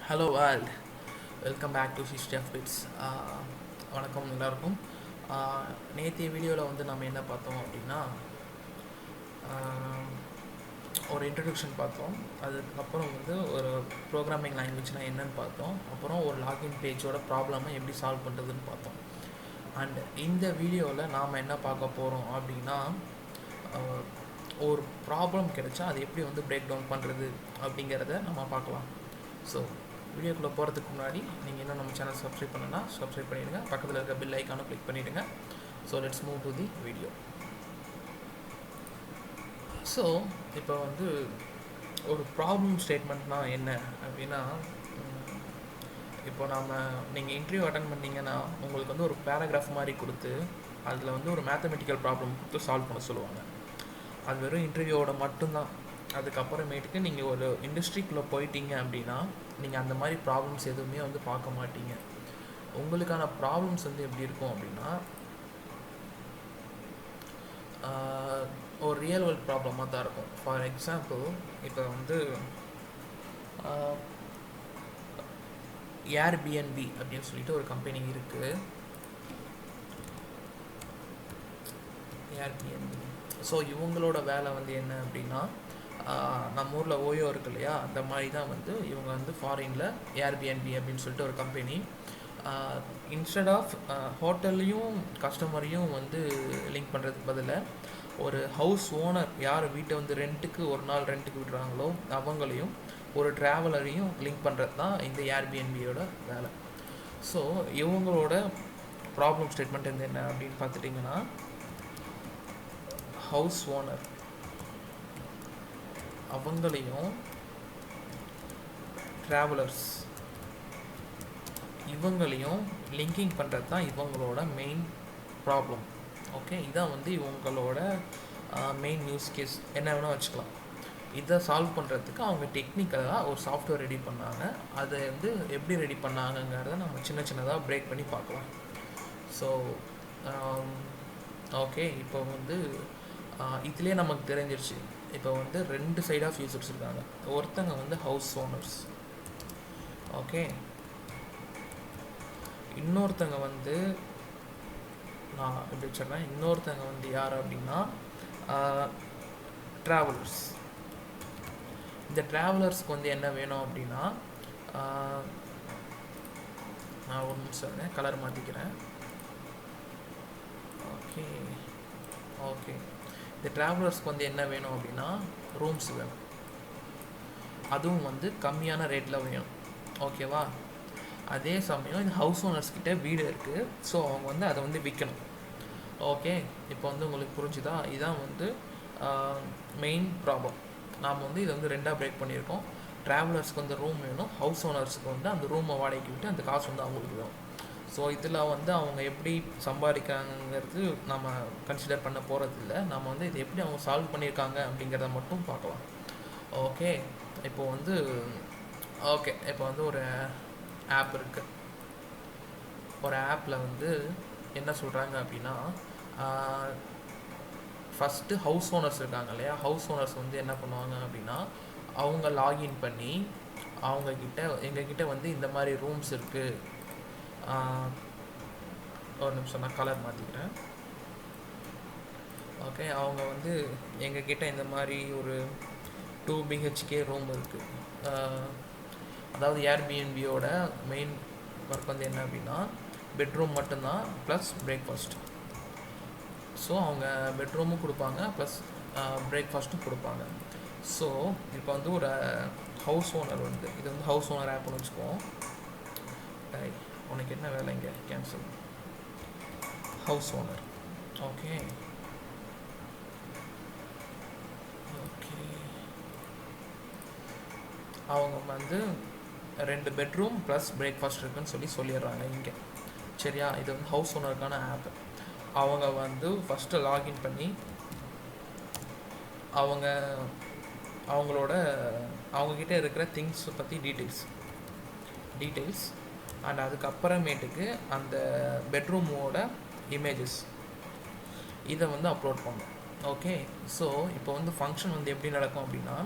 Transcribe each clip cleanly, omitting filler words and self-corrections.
Hello world, welcome back to history of bits. வணக்கம் எல்லாருக்கும். நேற்றைய வீடியோவில் வந்து நம்ம என்ன பார்த்தோம் அப்படின்னா, ஆஹ், ஒரு இன்ட்ரடக்ஷன் பார்த்தோம். அதுக்கப்புறம் வந்து ஒரு ப்ரோக்ராமிங் லாங்குவேஜ்னால் என்னன்னு பார்த்தோம். அப்புறம் ஒரு லாகின் பேஜோட ப்ராப்ளமை எப்படி சால்வ் பண்ணுறதுன்னு பார்த்தோம். அண்ட் இந்த வீடியோவில் நாம் என்ன பார்க்க போகிறோம் அப்படின்னா, ஆஹ், ஒரு ப்ராப்ளம் கிடைச்சா அது எப்படி வந்து பிரேக் டவுன் பண்ணுறது அப்படிங்கிறத நம்ம பார்க்கலாம். ஸோ வீடியோக்குள்ளே போகிறதுக்கு முன்னாடி நீங்கள் இன்னும் நம்ம சேனல் சப்ஸ்கிரைப் பண்ணலன்னா சப்ஸ்கிரைப் பண்ணிவிடுங்க. பக்கத்தில் இருக்க பெல் ஐக்கானும் கிளிக் பண்ணிவிடுங்க. So let's move to the video. So இப்போ வந்து ஒரு ப்ராப்ளம் ஸ்டேட்மெண்ட்னால் என்ன அப்படின்னா, இப்போ நீங்கள் இன்டர்வியூ அட்டன் பண்ணிங்கன்னா உங்களுக்கு வந்து ஒரு பேராகிராஃப் மாதிரி கொடுத்து அதில் வந்து ஒரு மேத்தமெட்டிக்கல் ப்ராப்ளம் கொடுத்து சால்வ் பண்ண சொல்லுவாங்க. அது வெறும் இன்டர்வியூவோட மட்டும்தான். அதுக்கப்புறமேட்டுக்கு நீங்கள் ஒரு இண்டஸ்ட்ரிக்குள்ளே போயிட்டீங்க அப்படின்னா நீங்கள் அந்த மாதிரி ப்ராப்ளம்ஸ் எதுவுமே வந்து பார்க்க மாட்டீங்க. உங்களுக்கான ப்ராப்ளம்ஸ் வந்து எப்படி இருக்கும் அப்படின்னா, ஒரு ரியல் வேர்ல்ட் ப்ராப்ளமாக தான் இருக்கும். ஃபார் எக்ஸாம்பிள், இப்போ வந்து ஏர்பிஎன்பி அப்படின்னு சொல்லிட்டு ஒரு கம்பெனி இருக்குது. ஏர்பிஎன்பி. ஸோ இவங்களோட வேலை வந்து என்ன அப்படின்னா, நம்ம ஊரில் ஓயோ இருக்கு இல்லையா, அந்த மாதிரி தான் வந்து இவங்க வந்து ஃபாரினில் ஏர்பிஎன்பி அப்படின்னு சொல்லிட்டு ஒரு கம்பெனி. இன்ஸ்டெட் ஆஃப் ஹோட்டல்லையும் கஸ்டமரையும் வந்து லிங்க் பண்ணுறதுக்கு பதிலாக ஒரு ஹவுஸ் ஓனர் யார் வீட்டை வந்து ரெண்ட்டுக்கு ஒரு நாள் ரெண்ட்டுக்கு விடுறாங்களோ அவங்களையும் ஒரு ட்ராவலரையும் லிங்க் பண்ணுறது தான் இந்த ஏர்பிஎன்பியோட வேலை. ஸோ இவங்களோட ப்ராப்ளம் ஸ்டேட்மெண்ட் வந்து என்ன அப்படின்னு பார்த்துட்டிங்கன்னா, ஹவுஸ் ஓனர் அவங்களையும் ட்ராவலர்ஸ் இவங்களையும் லிங்கிங் பண்ணுறது தான் இவங்களோட மெயின் ப்ராப்ளம். ஓகே, இதான் வந்து இவங்களோட மெயின் யூஸ் கேஸ். என்ன வேணால் வச்சுக்கலாம். இதை சால்வ் பண்ணுறதுக்கு அவங்க டெக்னிக்கலாக ஒரு சாஃப்ட்வேர் ரெடி பண்ணாங்க. அதை வந்து எப்படி ரெடி பண்ணாங்கங்கிறத நம்ம சின்ன சின்னதாக பிரேக் பண்ணி பார்க்கலாம். ஸோ ஓகே, இப்போ வந்து இதுலேயே நமக்கு தெரிஞ்சிருச்சு. இப்போ வந்து ரெண்டு சைட் ஆஃப் யூசர்ஸ் இருக்காங்க. ஒருத்தங்க வந்து ஹவுஸ் ஓனர்ஸ், ஓகே. இன்னொருத்தங்க வந்து நான் எப்படி வச்சிடறேன், இன்னொருத்தங்க வந்து யார் அப்படின்னா ட்ராவலர்ஸ். இந்த ட்ராவலர்ஸ்க்கு வந்து என்ன வேணும் அப்படின்னா, நான் ஒரு நிமிஷம் கலர் மாற்றிக்கிறேன். ஓகே ஓகே இந்த ட்ராவலர்ஸ்க்கு வந்து என்ன வேணும் அப்படின்னா ரூம்ஸ் வேணும். அதுவும் வந்து கம்மியான ரேட்டில் வேணும். ஓகேவா? அதே சமயம் இந்த ஹவுஸ் ஓனர்ஸ்கிட்ட வீடு இருக்குது. ஸோ அவங்க வந்து அதை வந்து விற்கணும். ஓகே, இப்போ வந்து உங்களுக்கு புரிஞ்சுதா? இதுதான் வந்து மெயின் ப்ராப்ளம். நாம் வந்து இதை வந்து ரெண்டாக பிரேக் பண்ணியிருக்கோம். ட்ராவலர்ஸ்க்கு வந்து ரூம் வேணும், ஹவுஸ் ஓனர்ஸுக்கு வந்து அந்த ரூமை வாடகைக்கு விட்டு அந்த காசு வந்து அவங்களுக்கு வேணும். ஸோ இதில் வந்து அவங்க எப்படி சம்பாதிக்கிறாங்கிறது நம்ம கன்சிடர் பண்ண போகிறதில்ல. நம்ம வந்து இது எப்படி அவங்க சால்வ் பண்ணியிருக்காங்க அப்படிங்கிறத மட்டும் பார்க்கலாம். ஓகே, இப்போ வந்து ஒரு ஆப் இருக்குது. ஒரு ஆப்பில் வந்து என்ன சொல்கிறாங்க அப்படின்னா, ஃபஸ்ட்டு ஹவுஸ் ஓனர்ஸ் இருக்காங்க இல்லையா, ஹவுஸ் ஓனர்ஸ் வந்து என்ன பண்ணுவாங்க அப்படின்னா, அவங்க லாகின் பண்ணி எங்ககிட்ட வந்து இந்த மாதிரி ரூம்ஸ் இருக்குது. ஒரு நிமிஷம் நான் கலர் மாற்றிக்கிறேன். ஓகே, அவங்க வந்து எங்ககிட்ட இந்த மாதிரி ஒரு 2 BHK ரூம் இருக்குது. அதாவது ஏர்பிஎன்பியோட மெயின் ஒர்க் வந்து என்ன அப்படின்னா, பெட்ரூம் மட்டும்தான் ப்ளஸ் பிரேக்ஃபாஸ்ட். ஸோ அவங்க பெட்ரூமும் கொடுப்பாங்க ப்ளஸ் பிரேக்ஃபாஸ்ட்டும் கொடுப்பாங்க. ஸோ இப்போ வந்து ஒரு ஹவுஸ் ஓனர் வந்து, இது வந்து ஹவுஸ் ஓனர் ஆப்னு வச்சுக்குவோம். உனக்கு என்ன வேலை இங்கே? Cancel. House owner. Okay okay அவங்க வந்து 2 பெட்ரூம் ப்ளஸ் பிரேக்ஃபாஸ்ட் இருக்குன்னு சொல்லிடுறாங்க இங்கே. சரியா? இது வந்து ஹவுஸ் ஓனருக்கான ஆப். அவங்க வந்து ஃபஸ்ட்டு லாகின் பண்ணி அவங்கக்கிட்ட இருக்கிற திங்ஸ் பற்றி டீட்டெயில்ஸ் அண்ட் அதுக்கப்புறமேட்டுக்கு அந்த பெட்ரூமோட இமேஜஸ் இதை வந்து அப்லோட் பண்ணோம். ஓகே, ஸோ இப்போ வந்து ஃபங்க்ஷன் வந்து எப்படி நடக்கும் அப்படின்னா,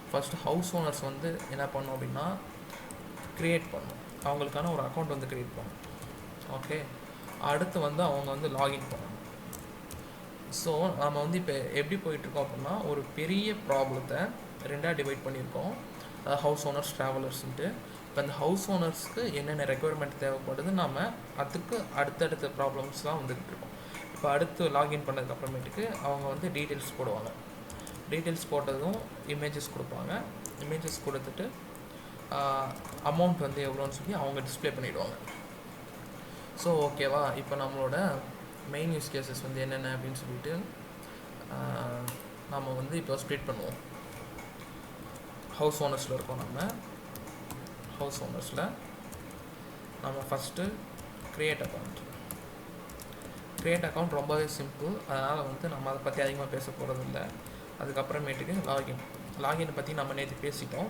ஃபஸ்ட்டு ஹவுஸ் ஓனர்ஸ் வந்து என்ன பண்ணோம் அப்படின்னா, க்ரியேட் பண்ணணும், அவங்களுக்கான ஒரு அக்கௌண்ட் வந்து க்ரியேட் பண்ணணும். ஓகே, அடுத்து வந்து அவங்க வந்து லாகின் பண்ணணும். ஸோ நம்ம வந்து இப்போ எப்படி போயிட்டுருக்கோம் அப்படின்னா, ஒரு பெரிய ப்ராப்ளத்தை ரெண்டாக டிவைட் பண்ணியிருக்கோம், ஹவுஸ் ஓனர்ஸ் ட்ராவலர்ஸ்ன்ட்டு. இப்போ அந்த ஹவுஸ் ஓனர்ஸ்க்கு என்னென்ன ரெக்குயர்மெண்ட் தேவைப்படுது, நம்ம அதுக்கு அடுத்தடுத்த ப்ராப்ளம்ஸ் தான் வந்துக்கிட்டு இருக்கோம். இப்போ அடுத்து லாகின் பண்ணதுக்கப்புறமேட்டுக்கு அவங்க வந்து டீட்டெயில்ஸ் போடுவாங்க. டீட்டெயில்ஸ் போட்டதும் இமேஜஸ் கொடுப்பாங்க. இமேஜஸ் கொடுத்துட்டு அமௌண்ட் வந்து எவ்வளோன்னு சொல்லி அவங்க டிஸ்பிளே பண்ணிவிடுவாங்க. ஸோ ஓகேவா, இப்போ நம்மளோட மெயின் யூஸ் கேசஸ் வந்து என்னென்ன அப்படின்னு சொல்லிட்டு நம்ம வந்து இப்போ ஸ்ப்ளிட் பண்ணுவோம். ஹவுஸ் ஓனர்ஸில் இருக்கோம். நம்ம ஹவுஸ் ஓனர்ஸில் நம்ம first create account. Create account ரொம்பவே சிம்பிள், அதனால் வந்து நம்ம அதை பற்றி அதிகமாக பேச போகிறதில்ல. அதுக்கப்புறமேட்டுக்கு லாகின் பற்றி நம்ம நேற்று பேசிட்டோம்.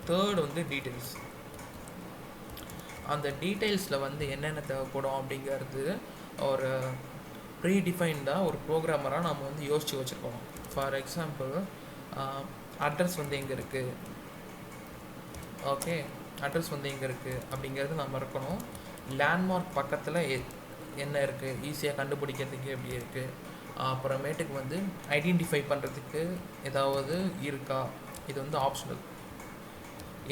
தேர்ட் வந்து டீட்டெயில்ஸ். அந்த டீட்டெயில்ஸில் வந்து என்னென்ன தேவைப்படும் அப்படிங்கிறது ஒரு ப்ரீடிஃபைன்டாக ஒரு ப்ரோக்ராமராக நம்ம வந்து யோசித்து வச்சுருக்கோம். ஃபார் எக்ஸாம்பிள், அட்ரஸ் வந்து எங்கே இருக்குது, ஓகே, அட்ரஸ் வந்து எங்கே இருக்குது அப்படிங்கிறது நம்ம இருக்கணும். லேண்ட்மார்க் பக்கத்தில் என்ன இருக்குது, ஈஸியாக கண்டுபிடிக்கிறதுக்கு எப்படி இருக்குது, அப்புறமேட்டுக்கு வந்து ஐடென்டிஃபை பண்ணுறதுக்கு ஏதாவது இருக்கா, இது வந்து ஆப்ஷனல்.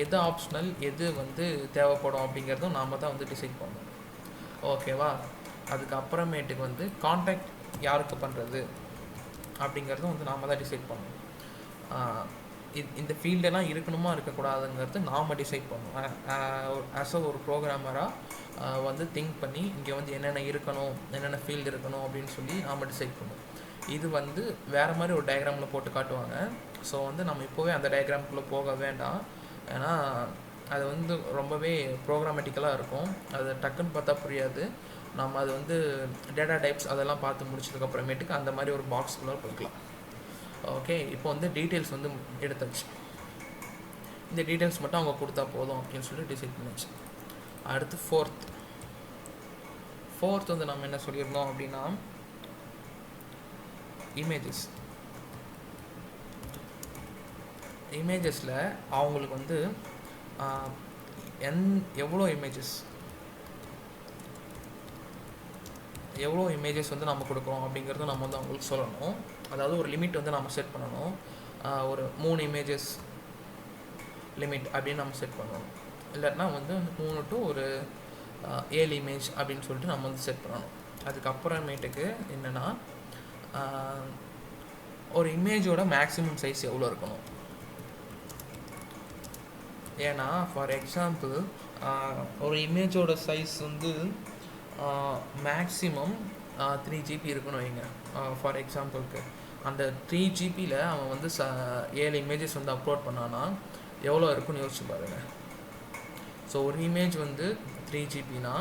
எது ஆப்ஷனல், எது வந்து தேவைப்படும் அப்படிங்கிறதும் நாம் தான் வந்து டிசைட் பண்ணணும். ஓகேவா, அதுக்கப்புறமேட்டுக்கு வந்து கான்டாக்ட் யாருக்கு பண்ணுறது அப்படிங்கிறதும் வந்து நாம் தான் டிசைட் பண்ணணும். இந்த ஃபீல்டெல்லாம் இருக்கணுமா இருக்கக்கூடாதுங்கிறது நாம் டிசைட் பண்ணணும். ஆஸ் ஒரு ப்ரோக்ராமராக வந்து திங்க் பண்ணி இங்கே வந்து என்னென்ன இருக்கணும், என்னென்ன ஃபீல்டு இருக்கணும் அப்படின்னு சொல்லி நாம் டிசைட் பண்ணணும். இது வந்து வேறு மாதிரி ஒரு டயக்ராமில் போட்டு காட்டுவாங்க. ஸோ வந்து நம்ம இப்போவே அந்த டயக்ராமுக்குள்ளே போக வேண்டாம், ஏன்னா அது வந்து ரொம்பவே ப்ரோக்ராமேட்டிக்கலாக இருக்கும். அது டக்குன்னு பார்த்தா புரியாது. நம்ம அது வந்து டேட்டா டைப்ஸ் அதெல்லாம் பார்த்து முடிச்சதுக்கப்புறமேட்டுக்கு அந்த மாதிரி ஒரு பாக்ஸ்குள்ளே போய்க்கலாம். ஓகே, இப்போ வந்து டீட்டெயில்ஸ் வந்து எடுத்தாச்சு. இந்த டீட்டெயில்ஸ் மட்டும் அவங்க கொடுத்தா போதும் அப்படின்னு சொல்லி டிசைட் பண்ணிச்சு. அடுத்து ஃபோர்த் வந்து நம்ம என்ன சொல்லியிருந்தோம் அப்படின்னா, இமேஜஸில் அவங்களுக்கு வந்து எவ்வளோ இமேஜஸ் வந்து நம்ம கொடுக்குறோம் அப்படிங்கிறத நம்ம வந்து அவங்களுக்கு சொல்லணும். அதாவது ஒரு லிமிட் வந்து நம்ம செட் பண்ணணும். ஒரு 3 இமேஜஸ் லிமிட் அப்படின்னு நம்ம செட் பண்ணணும். இல்லைன்னா வந்து 3 to ஒரு 7 இமேஜ் அப்படின்னு சொல்லிட்டு நம்ம வந்து செட் பண்ணணும். அதுக்கப்புறமேட்டுக்கு என்னென்னா, ஒரு இமேஜோட மேக்ஸிமம் சைஸ் எவ்வளோ இருக்கணும். ஏன்னா ஃபார் எக்ஸாம்பிள், ஒரு இமேஜோட சைஸ் வந்து மேக்ஸிமம் 3 GB இருக்கணும் வைங்க. ஃபார் எக்ஸாம்பிளுக்கு அந்த 3 GBயில் அவன் வந்து 7 இமேஜஸ் வந்து அப்லோட் பண்ணான்னா எவ்வளோ இருக்குன்னு யோசிச்சு பாருங்கள். ஸோ ஒரு இமேஜ் வந்து 3 GBனா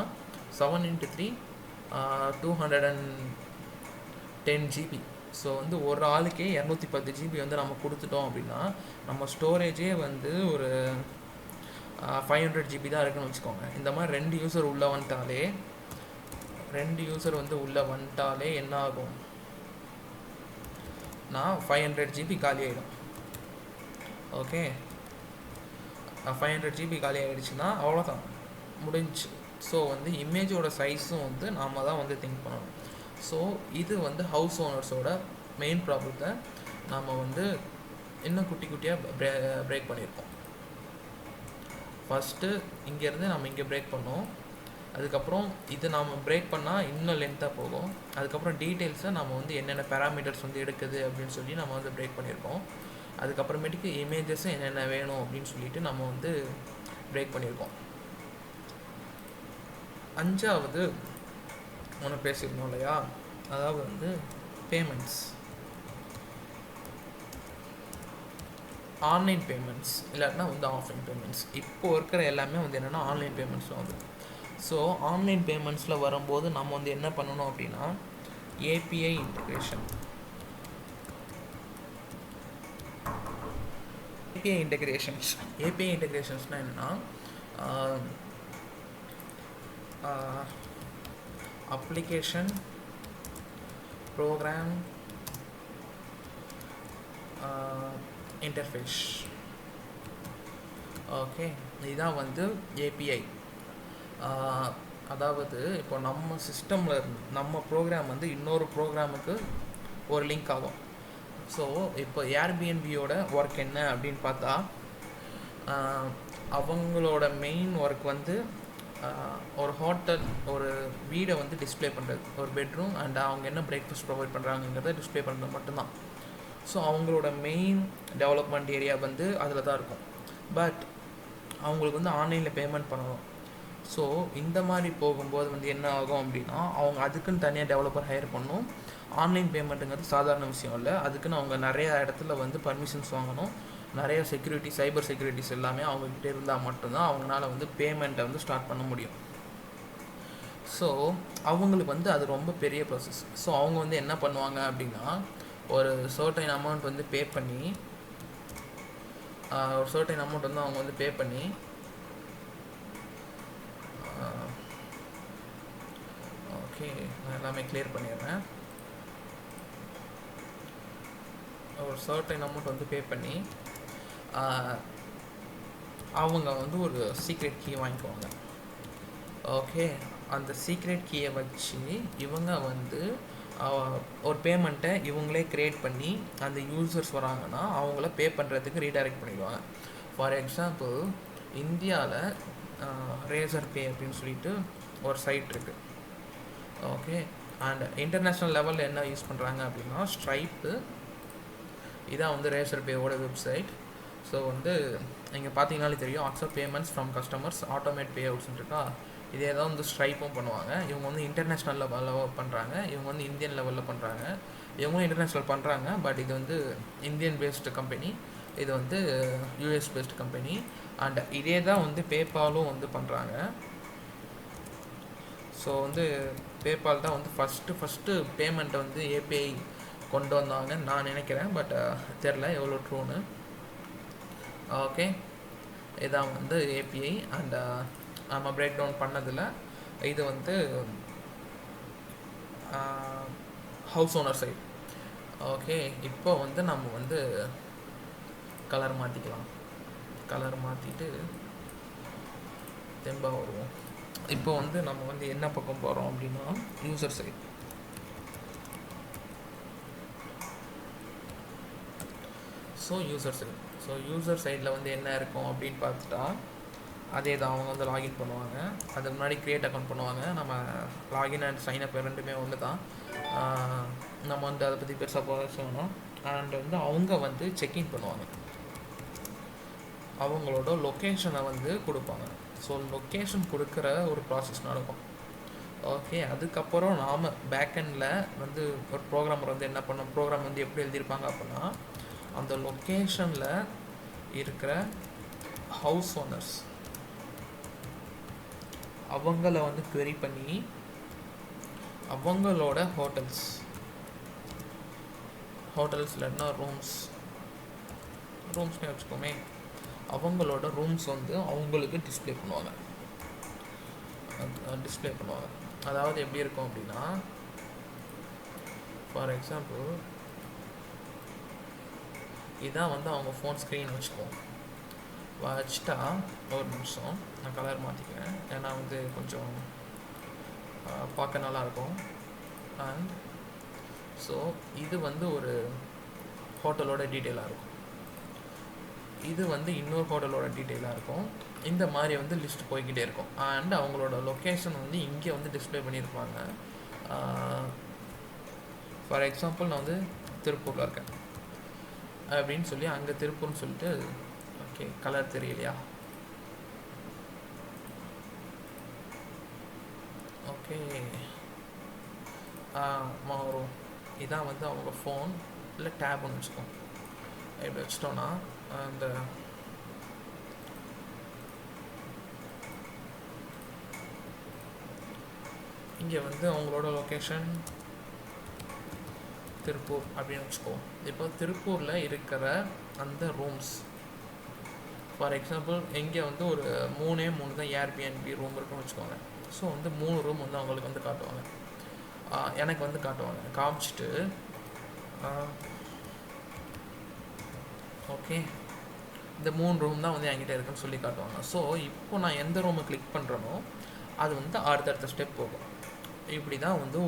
7 × 3 210 GB. ஸோ வந்து ஒரு ஆளுக்கே 210 GB வந்து நம்ம கொடுத்துட்டோம் அப்படின்னா நம்ம ஸ்டோரேஜே வந்து ஒரு 500 GB தான் இருக்குன்னு வச்சுக்கோங்க. இந்த மாதிரி 2 யூசர் உள்ளே வந்துட்டாலே என்ன ஆகும், நான் 500 GB காலி ஆகிடும். ஓகே, 500 GB காலி ஆகிடுச்சுன்னா அவ்வளோதான், முடிஞ்சு. ஸோ வந்து இமேஜோட சைஸும் வந்து நாம் தான் வந்து திங்க் பண்ணணும். ஸோ இது வந்து ஹவுஸ் ஓனர்ஸோட மெயின் ப்ராப்ளத்தை நாம் வந்து இன்னும் குட்டி குட்டியாக பிரேக் பண்ணியிருக்கோம். ஃபஸ்ட்டு இங்கேருந்து நம்ம இங்கே பிரேக் பண்ணோம். அதுக்கப்புறம் இது நாம் பிரேக் பண்ணால் இன்னும் லென்த்தாக போகும். அதுக்கப்புறம் டீட்டெயில்ஸை நம்ம வந்து என்னென்ன பேராமீட்டர்ஸ் வந்து எடுக்குது அப்படின்னு சொல்லி நம்ம வந்து பிரேக் பண்ணியிருக்கோம். அதுக்கப்புறமேட்டுக்கு இமேஜஸும் என்னென்ன வேணும் அப்படின்னு சொல்லிட்டு நம்ம வந்து பிரேக் பண்ணியிருக்கோம். 5வது ஒன்று பேசியிருந்தோம் இல்லையா, அதாவது வந்து பேமெண்ட்ஸ், ஆன்லைன் பேமெண்ட்ஸ் இல்லாட்டினா வந்து ஆஃப்லைன் பேமெண்ட்ஸ். இப்போது இருக்கிற எல்லாமே வந்து என்னென்னா ஆன்லைன் பேமெண்ட்ஸில் வந்து. ஸோ ஆன்லைன் பேமெண்ட்ஸில் வரும்போது நம்ம வந்து என்ன பண்ணணும் அப்படின்னா, ஏபிஐ இன்டெகிரேஷன்ஸ்னால் என்னென்னா, அப்ளிகேஷன் ப்ரோக்ராம் இன்டர்ஃபேஸ். ஓகே, இதுதான் வந்து ஏபிஐ. அதாவது இப்போ நம்ம சிஸ்டமில் நம்ம ப்ரோக்ராம் வந்து இன்னொரு ப்ரோக்ராமுக்கு ஒரு லிங்க் ஆகும். ஸோ இப்போ ஏர்பிஎன்பியோட ஒர்க் என்ன அப்படின்னு பார்த்தா, அவங்களோட மெயின் ஒர்க் வந்து ஒரு ஹோட்டல், ஒரு வீடை வந்து டிஸ்பிளே பண்ணுறது, ஒரு பெட்ரூம் அண்ட் அவங்க என்ன பிரேக்ஃபாஸ்ட் ப்ரொவைட் பண்ணுறாங்கிறத டிஸ்பிளே பண்ணுறது மட்டும்தான். ஸோ அவங்களோட மெயின் டெவலப்மெண்ட் ஏரியா வந்து அதில் தான் இருக்கும். பட் அவங்களுக்கு வந்து ஆன்லைனில் பேமெண்ட் பண்ணணும். ஸோ இந்த மாதிரி போகும்போது வந்து என்ன ஆகும் அப்படின்னா, அவங்க அதுக்குன்னு தனியாக டெவலப்பர் ஹையர் பண்ணணும். ஆன்லைன் பேமெண்ட்டுங்கிறது சாதாரண விஷயம் இல்லை. அதுக்குன்னு அவங்க நிறையா இடத்துல வந்து பர்மிஷன்ஸ் வாங்கணும். நிறைய செக்யூரிட்டி, சைபர் செக்யூரிட்டிஸ் எல்லாமே அவங்கக்கிட்ட இருந்தால் மட்டும்தான் அவங்களால வந்து பேமெண்ட்டை வந்து ஸ்டார்ட் பண்ண முடியும். ஸோ அவங்களுக்கு வந்து அது ரொம்ப பெரிய ப்ராசஸ். ஸோ அவங்க வந்து என்ன பண்ணுவாங்க அப்படின்னா, ஒரு சர்டைன் அமௌண்ட் வந்து பே பண்ணி அவங்க வந்து பே பண்ணி ஓகே, நான் எல்லாமே கிளியர் பண்ணிடுறேன். ஒரு சர்டைன் அமௌண்ட் வந்து பே பண்ணி அவங்க வந்து ஒரு சீக்ரெட் கீ வாங்கிக்குவாங்க. ஓகே, அந்த சீக்ரெட் கீயை வச்சு இவங்க வந்து ஒரு பேமெண்ட்டை இவங்களே க்ரியேட் பண்ணி அந்த யூசர்ஸ் வராங்கன்னா அவங்கள பே பண்ணுறதுக்கு ரீடைரக்ட் பண்ணிடுவாங்க. ஃபார் எக்ஸாம்பிள், இந்தியாவில் ரேசர் பே அப்படின்னு சொல்லிட்டு ஒரு சைட் இருக்குது. ஓகே, அண்ட் இன்டர்நேஷ்னல் லெவலில் என்ன யூஸ் பண்ணுறாங்க அப்படின்னா ஸ்ட்ரைப்பு. இதான் வந்து ரேசர் பேவோட வெப்சைட். ஸோ வந்து நீங்கள் பார்த்தீங்கனாலே தெரியும், accept payments from customers, automate pay அவுட்ஸ்ன்னு இருக்கா. இதே தான் வந்து ஸ்ட்ரைப்பும் பண்ணுவாங்க. இவங்க வந்து இன்டர்நேஷ்னல் லெவலில் பண்ணுறாங்க, இவங்க வந்து இந்தியன் லெவலில் பண்ணுறாங்க. இவங்களும் இன்டர்நேஷ்னல் பண்ணுறாங்க, பட் இது வந்து இந்தியன் பேஸ்டு கம்பெனி, இது வந்து யூஎஸ் பேஸ்டு கம்பெனி. அண்ட் இதே தான் வந்து பேபாலும் வந்து பண்ணுறாங்க. ஸோ வந்து பேபால் தான் வந்து ஃபஸ்ட்டு பேமெண்ட்டை வந்து ஏபிஐ கொண்டு வந்தாங்கன்னு நான் நினைக்கிறேன். பட் தெரில எவ்வளோ ட்ரூன்னு. ஓகே, இதான் வந்து ஏபிஐ. அண்ட் நம்ம பிரேக் டவுன் பண்ணதில் இது வந்து ஹவுஸ் ஓனர் சைட். ஓகே, இப்போ வந்து நம்ம வந்து கலர் மாற்றிக்கலாம். கலர் மாற்றிட்டு தெம்பாக வருவோம். இப்போ வந்து நம்ம வந்து என்ன பக்கம் போகிறோம் அப்படின்னா யூசர் சைட். ஸோ யூசர் சைடில் வந்து என்ன இருக்கும் அப்படின்னு பார்த்துட்டா, அதே தான் அவங்க வந்து லாகின் பண்ணுவாங்க. அதுக்கு முன்னாடி க்ரியேட் அக்கௌண்ட் பண்ணுவாங்க. நம்ம லாகின் அண்ட் சைன்அப் ரெண்டுமே ஒன்று தான். நம்ம வந்து அதை பற்றி பெருசாக பேசணும். அண்ட் வந்து அவங்க வந்து செக்இன் பண்ணுவாங்க, அவங்களோட லொக்கேஷனை வந்து கொடுப்பாங்க. ஸோ லொக்கேஷன் கொடுக்குற ஒரு ப்ராசஸ் நடக்கும். ஓகே, அதுக்கப்புறம் நாம் பேக்கெண்டில் வந்து ஒரு ப்ரோக்ராமர் வந்து என்ன பண்ணோம், ப்ரோக்ராம் வந்து எப்படி எழுதியிருப்பாங்க அப்படின்னா, அந்த லொக்கேஷனில் இருக்கிற ஹவுஸ் ஓனர்ஸ் அவங்கள வந்து query பண்ணி அவங்களோட ஹோட்டல்ஸ் இல்லைன்னா ரூம்ஸ்னே வச்சுக்கோமே, அவங்களோட ரூம்ஸ் வந்து அவங்களுக்கு டிஸ்பிளே பண்ணுவாங்க. அதாவது எப்படி இருக்கும் அப்படின்னா, ஃபார் எக்ஸாம்பிள் இதான் வந்து அவங்க ஃபோன் ஸ்க்ரீன் வச்சுட்டா, ஒரு நிமிஷம் நான் கலர் மாற்றிக்கிறேன், ஏன்னா வந்து கொஞ்சம் பார்க்க நல்லாயிருக்கும். அண்ட் ஸோ இது வந்து ஒரு ஹோட்டலோட டீட்டெயிலாக இருக்கும், இது வந்து இன்னொரு ஹோட்டலோட டீட்டெயிலாக இருக்கும். இந்த மாதிரி வந்து லிஸ்ட் போய்கிட்டே இருக்கும். அண்ட் அவங்களோட லொக்கேஷன் வந்து இங்கே வந்து டிஸ்பிளே பண்ணியிருப்பாங்க. ஃபார் எக்ஸாம்பிள் நான் வந்து திருப்பூரில் இருக்கேன் அப்படின்னு சொல்லி, அங்கே திருப்பூர்னு சொல்லிட்டு, ஓகே கலர் தெரியலையா, ஓகே வரும். இதான் வந்து அவங்க ஃபோன் இல்லை டேப்னு வச்சுக்கோம். இப்படி வச்சிட்டோன்னா அந்த இங்கே வந்து அவங்களோட லொக்கேஷன் திருப்பூர் அப்படின்னு வச்சுக்கோ. இப்போ திருப்பூரில் இருக்கிற அந்த ரூம்ஸ், ஃபார் எக்ஸாம்பிள் இங்கே வந்து ஒரு 3 தான் ஏர்பிஎன்பி ரூம் இருக்குன்னு வச்சுக்கோங்க. ஸோ வந்து 3 ரூம் வந்து அவங்களுக்கு வந்து காட்டுவாங்க, எனக்கு வந்து காமிச்சிட்டு ஓகே இந்த 3 ரூம் தான் வந்து என்கிட்ட இருக்குன்னு சொல்லி காட்டுவாங்க. ஸோ இப்போ நான் எந்த ரூமை கிளிக் பண்ணுறனோ அது வந்து அடுத்தடுத்த ஸ்டெப் போகும். இப்படி தான் வந்து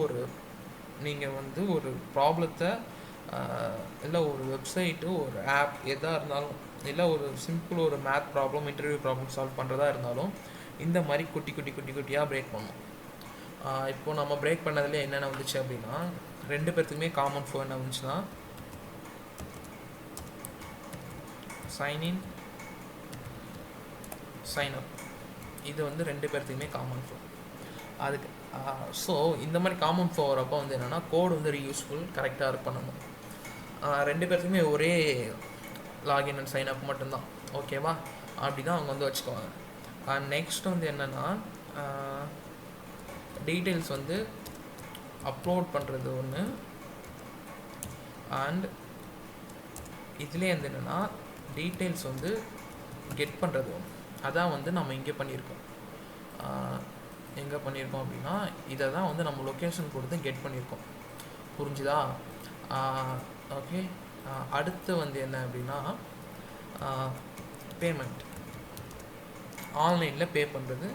நீங்கள் வந்து ஒரு ப்ராப்ளத்தை இல்லை ஒரு வெப்சைட்டு, ஒரு ஆப் எதாக இருந்தாலும், இல்லை ஒரு சிம்பிள் ஒரு math problem, interview problem solve பண்ணுறதா இருந்தாலும் இந்த மாதிரி குட்டி குட்டியாக பிரேக் பண்ணணும். இப்போது நம்ம பிரேக் பண்ணதுலேயே என்னென்ன வந்துச்சு அப்படின்னா, 2 பேர்த்துக்குமே காமன் ஃபோ என்ன வந்துச்சுன்னா, சைன்இன் சைன்அப். இது வந்து 2 பேர்த்துக்குமே காமன் ஃபோ. அதுக்கு ஸோ இந்த மாதிரி காமன் ஃபோ வரப்போ வந்து என்னென்னா கோடு வந்து ரீயூஸ்ஃபுல், கரெக்டாக ஒர்க் பண்ணணும். 2 பேர்த்துக்குமே ஒரே லாகின் அண்ட் சைன்அப் மட்டும்தான், ஓகேவா? அப்படி தான் அவங்க வந்து வச்சுக்குவாங்க. நெக்ஸ்ட் வந்து என்னென்னா டீட்டெயில்ஸ் வந்து அப்லோட் பண்ணுறது ஒன்று, அண்ட் இதுலேயே வந்து என்னென்னா டீட்டெயில்ஸ் வந்து கெட் பண்ணுறது ஒன்று. அதான் வந்து நம்ம இங்கே பண்ணியிருக்கோம். எங்கே பண்ணியிருக்கோம் அப்படின்னா இதை தான் வந்து நம்ம லொக்கேஷன் கொடுத்து கெட் பண்ணியிருக்கோம். புரிஞ்சுதா? ஓகே. அடுத்து வந்து என்ன அப்படின்னா பேமெண்ட், ஆன்லைனில் பே பண்ணுறது.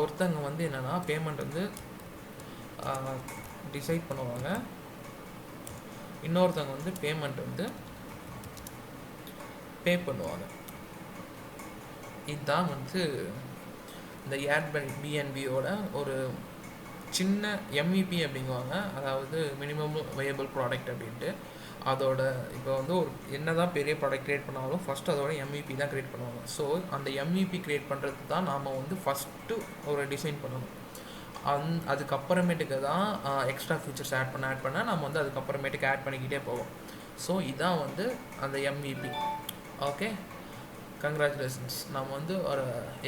ஒருத்தங்க வந்து என்னென்னா பேமெண்ட் வந்து டிசைட் பண்ணுவாங்க, இன்னொருத்தவங்க வந்து பேமெண்ட் வந்து பே பண்ணுவாங்க. இதுதான் வந்து இந்த ஏர்பிஎன்பியோட ஒரு சின்ன எம்இபி அப்படிங்குவாங்க, அதாவது மினிமம் வயபிள் ப்ராடக்ட் அப்படின்ட்டு. அதோட இப்போ வந்து ஒரு என்ன தான் பெரிய ப்ராடக்ட் க்ரியேட் பண்ணாலும் ஃபஸ்ட்டு அதோட எம்இபி தான் க்ரியேட் பண்ணுவாங்க. ஸோ அந்த எம்இபி க்ரியேட் பண்ணுறதுக்கு தான் நாம் வந்து ஃபஸ்ட்டு ஒரு டிசைன் பண்ணணும். அதுக்கப்புறமேட்டுக்கு தான் எக்ஸ்ட்ரா ஃபீச்சர்ஸ் ஆட் பண்ண நம்ம வந்து அதுக்கப்புறமேட்டுக்கு ஆட் பண்ணிக்கிட்டே போவோம். ஸோ இதான் வந்து அந்த எம்இபி. Okay, congratulations. நம்ம வந்து ஒரு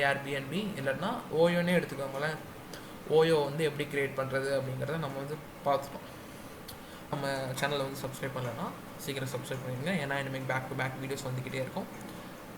ஏர்பிஎன்பி இல்லைன்னா ஓயோனே எடுத்துக்கோங்களேன். ஓயோ வந்து எப்படி க்ரியேட் பண்ணுறது அப்படிங்கிறத நம்ம வந்து பார்த்துட்டோம். நம்ம சேனலை வந்து சப்ஸ்கிரைப் பண்ணலைன்னா சீக்கிரம் சப்ஸ்கிரைப் பண்ணிடுங்க, ஏன்னா இனிமேல் பேக் டு பேக் வீடியோஸ் வந்துக்கிட்டே இருக்கும்.